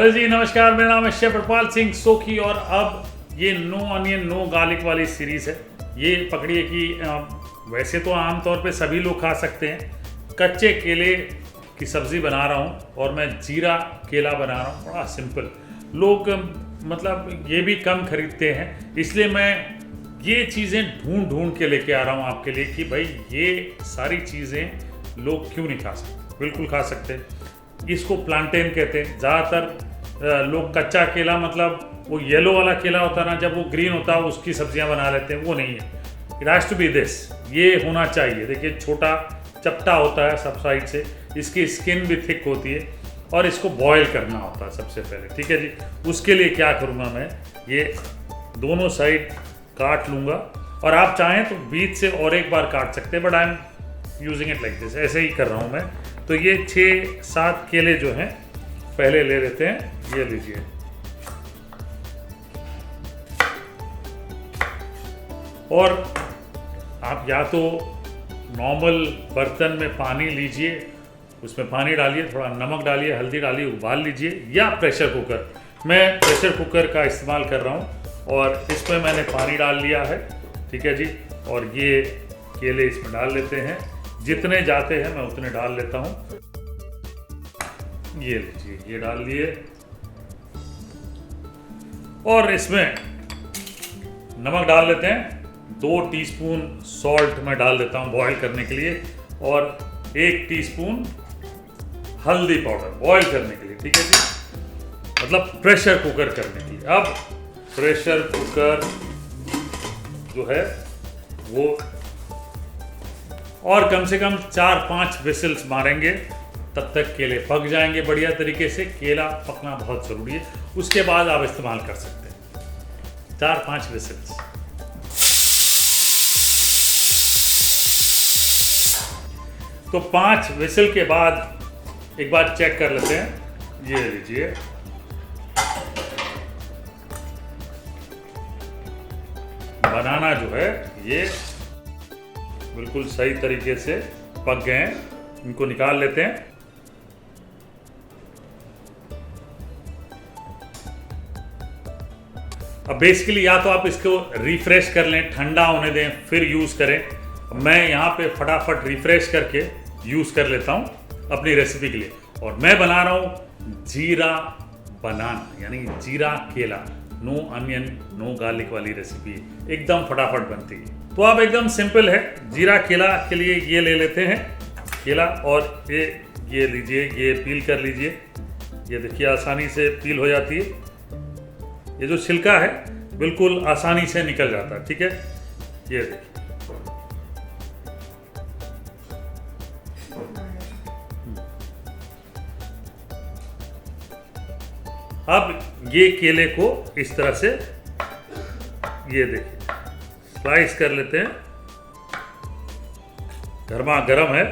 Hello जी, नमस्कार। मेरा नाम है शेफ हरपाल सिंह सोखी और अब ये नो अनियन नो गार्लिक वाली सीरीज़ है। ये पकड़िए कि वैसे तो आमतौर पे सभी लोग खा सकते हैं। कच्चे केले की सब्ज़ी बना रहा हूँ और मैं जीरा केला बना रहा हूँ। बड़ा सिंपल, लोग मतलब ये भी कम खरीदते हैं, इसलिए मैं ये चीज़ें ढूंढ के लेके आ रहा हूँ आपके लिए कि भाई ये सारी चीज़ें लोग क्यों नहीं खा सकते। बिल्कुल खा सकते हैं। इसको प्लांटेन कहते हैं। ज़्यादातर लोग कच्चा केला, मतलब वो येलो वाला केला होता है ना, जब वो ग्रीन होता है उसकी सब्जियां बना लेते हैं। वो नहीं है। It has to be this, ये होना चाहिए। देखिए छोटा चपटा होता है सब साइड से, इसकी स्किन भी थिक होती है और इसको बॉयल करना होता है सबसे पहले। ठीक है जी। उसके लिए क्या करूँगा मैं, ये दोनों साइड काट लूँगा और आप चाहें तो बीच से और एक बार काट सकते हैं, but I am using it like this. ऐसे ही कर रहा हूँ मैं। तो ये 6-7 केले जो हैं पहले ले लेते हैं। ये लीजिए, और आप या तो नॉर्मल बर्तन में पानी लीजिए, उसमें पानी डालिए, थोड़ा नमक डालिए, हल्दी डालिए, उबाल लीजिए, या प्रेशर कुकर। मैं प्रेशर कुकर का इस्तेमाल कर रहा हूँ और इसमें मैंने पानी डाल लिया है। ठीक है जी। और ये केले इसमें डाल लेते हैं। जितने जाते हैं मैं उतने डाल लेता हूँ। ये लीजिए, ये डाल दिए और इसमें नमक डाल लेते हैं। 2 टीस्पून सॉल्ट मैं डाल देता हूँ बॉईल करने के लिए, और 1 टीस्पून हल्दी पाउडर बॉईल करने के लिए। ठीक है जी, मतलब प्रेशर कुकर करने के लिए। अब प्रेशर कुकर जो है वो और कम से कम 4-5 विसिल्स मारेंगे, तब तक केले पक जाएंगे बढ़िया तरीके से। केला पकना बहुत ज़रूरी है, उसके बाद आप इस्तेमाल कर सकते हैं। 4-5 विसिल्स। तो 5 विसिल के बाद एक बार चेक कर लेते हैं। ये लीजिए, बनाना जो है ये बिल्कुल सही तरीके से पक गए हैं। इनको निकाल लेते हैं। अब बेसिकली या तो आप इसको रिफ्रेश कर लें, ठंडा होने दें, फिर यूज़ करें। मैं यहाँ पे फटाफट रिफ्रेश करके यूज़ कर लेता हूँ अपनी रेसिपी के लिए। और मैं बना रहा हूँ जीरा बनाना, यानी जीरा केला, नो अनियन नो गार्लिक वाली रेसिपी। एकदम फटाफट बनती है। तो अब एकदम सिंपल है। जीरा केला के लिए ये ले लेते हैं केला, और ये लीजिए, ये पील कर लीजिए। ये देखिए आसानी से पील हो जाती है। ये जो छिलका है बिल्कुल आसानी से निकल जाता है। ठीक है, ये देखिए। अब ये केले को इस तरह से, ये देखिए, स्लाइस कर लेते हैं। गर्मा गर्म है,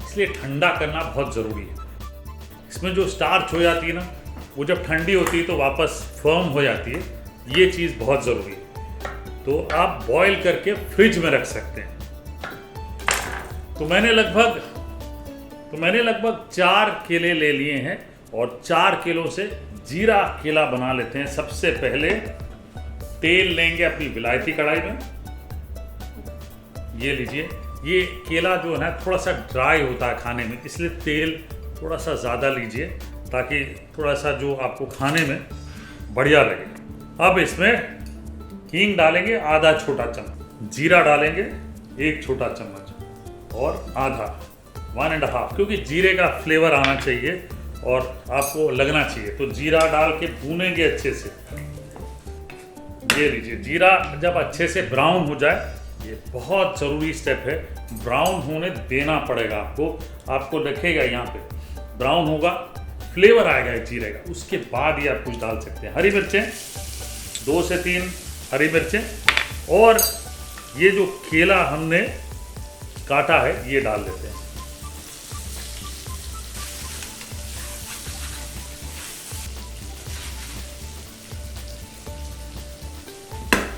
इसलिए ठंडा करना बहुत ज़रूरी है। इसमें जो स्टार्च हो जाती है ना, वो जब ठंडी होती है तो वापस फर्म हो जाती है। ये चीज़ बहुत ज़रूरी है। तो आप बॉईल करके फ्रिज में रख सकते हैं। तो मैंने लगभग 4 केले ले लिए हैं और 4 केलों से जीरा केला बना लेते हैं। सबसे पहले तेल लेंगे अपनी विलायती कढ़ाई में। ये लीजिए, ये केला जो है ना थोड़ा सा ड्राई होता है खाने में, इसलिए तेल थोड़ा सा ज़्यादा लीजिए ताकि थोड़ा सा जो आपको खाने में बढ़िया लगे। अब इसमें हींग डालेंगे आधा छोटा चम्मच, जीरा डालेंगे 1 छोटा चम्मच, और आधा 1.5, क्योंकि जीरे का फ्लेवर आना चाहिए और आपको लगना चाहिए। तो जीरा डाल के भूनेंगे अच्छे से। ये लीजिए, जीरा जब अच्छे से ब्राउन हो जाए, ये बहुत ज़रूरी स्टेप है, ब्राउन होने देना पड़ेगा आपको दिखेगा यहाँ पे ब्राउन होगा, फ्लेवर आएगा जीरे का। उसके बाद ही आप कुछ डाल सकते हैं। हरी मिर्चें 2 से 3 हरी मिर्चें, और ये जो केला हमने काटा है ये डाल देते हैं।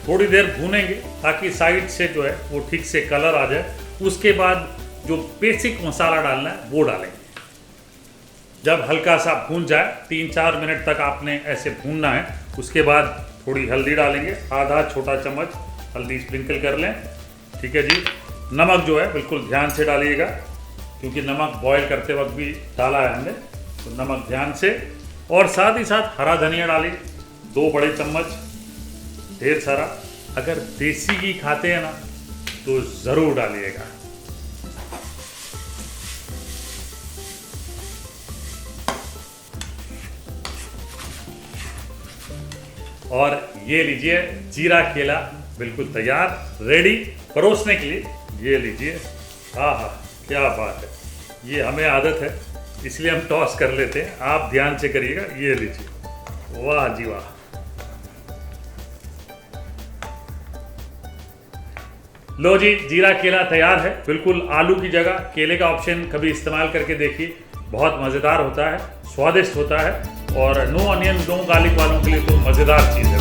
थोड़ी देर भूनेंगे ताकि साइड से जो है वो ठीक से कलर आ जाए। उसके बाद जो बेसिक मसाला डालना है वो डालेंगे। जब हल्का सा भून जाए 3-4 मिनट तक आपने ऐसे भूनना है। उसके बाद थोड़ी हल्दी डालेंगे, आधा छोटा चम्मच हल्दी स्प्रिंकल कर लें। ठीक है जी। नमक जो है बिल्कुल ध्यान से डालिएगा, क्योंकि नमक बॉईल करते वक्त भी डाला है हमने, तो नमक ध्यान से। और साथ ही साथ हरा धनिया डालिए 2 बड़े चम्मच, ढेर सारा। अगर देसी घी खाते हैं ना तो ज़रूर डालिएगा। और ये लीजिए जीरा केला बिल्कुल तैयार, रेडी परोसने के लिए। ये लीजिए, हाँ क्या बात है। ये हमें आदत है इसलिए हम टॉस कर लेते हैं, आप ध्यान से करिएगा। ये लीजिए, वाह जी वाह। लो जी, जीरा केला तैयार है। बिल्कुल आलू की जगह केले का ऑप्शन कभी इस्तेमाल करके देखिए, बहुत मज़ेदार होता है, स्वादिष्ट होता है। और नो अनियन नो गार्लिक वालों के लिए तो मज़ेदार चीज़ है।